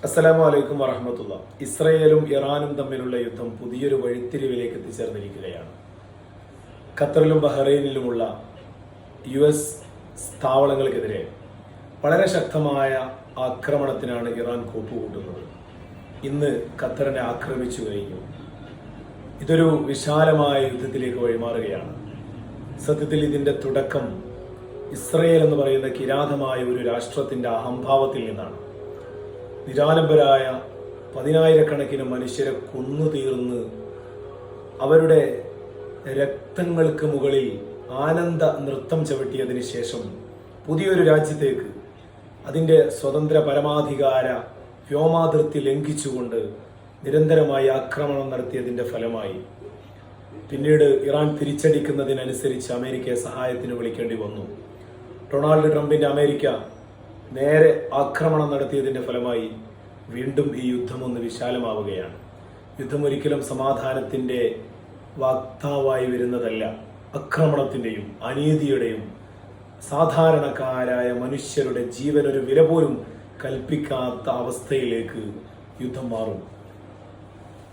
അസ്സലാമു അലൈക്കും വറഹ്മത്തുള്ളാഹി. ഇസ്രയേലും ഇറാനും തമ്മിലുള്ള യുദ്ധം പുതിയൊരു വഴിത്തിരിവിലേക്ക് എത്തിച്ചേർന്നിരിക്കുകയാണ്. ഖത്തറിലും ബഹ്റൈനിലുമുള്ള US സ്ഥാപനങ്ങൾക്കെതിരെ വളരെ ശക്തമായ ആക്രമണത്തിനാണ് ഇറാൻ കൂട്ടുകൂട്ടുന്നത്. ഇന്ന് ഖത്തറിനെ ആക്രമിച്ചു കഴിഞ്ഞു. ഇതൊരു വിശാലമായ യുദ്ധത്തിലേക്ക് വഴിമാറുകയാണ്. സത്യത്തിൽ ഇതിന്റെ തുടക്കം ഇസ്രയേൽ എന്ന് പറയുന്ന കിരാതമായ ഒരു രാഷ്ട്രത്തിന്റെ അഹംഭാവത്തിൽ നിന്നാണ്. നിരാലംബരായ 10,000-കണക്കിന് മനുഷ്യരെ കൊന്നുതീർന്ന് അവരുടെ രക്തങ്ങൾക്ക് മുകളിൽ ആനന്ദ നൃത്തം ചവിട്ടിയതിന് ശേഷം പുതിയൊരു രാജ്യത്തേക്ക് അതിൻ്റെ സ്വതന്ത്ര പരമാധികാര വ്യോമാതിർത്തി ലംഘിച്ചുകൊണ്ട് നിരന്തരമായി ആക്രമണം നടത്തിയതിൻ്റെ ഫലമായി പിന്നീട് ഇറാൻ തിരിച്ചടിക്കുന്നതിനനുസരിച്ച് അമേരിക്കയെ സഹായത്തിന് വിളിക്കേണ്ടി വന്നു. ഡൊണാൾഡ് ട്രംപിന്റെ അമേരിക്ക നേരെ ആക്രമണം നടത്തിയതിന്റെ ഫലമായി വീണ്ടും ഈ യുദ്ധം ഒന്ന് വിശാലമാവുകയാണ്. യുദ്ധം ഒരിക്കലും സമാധാനത്തിന്റെ വാക്താവായി വരുന്നതല്ല, ആക്രമണത്തിന്റെയും അനീതിയുടെയും സാധാരണക്കാരായ മനുഷ്യരുടെ ജീവനൊരു വില പോലും കൽപ്പിക്കാത്ത അവസ്ഥയിലേക്ക് യുദ്ധം മാറും.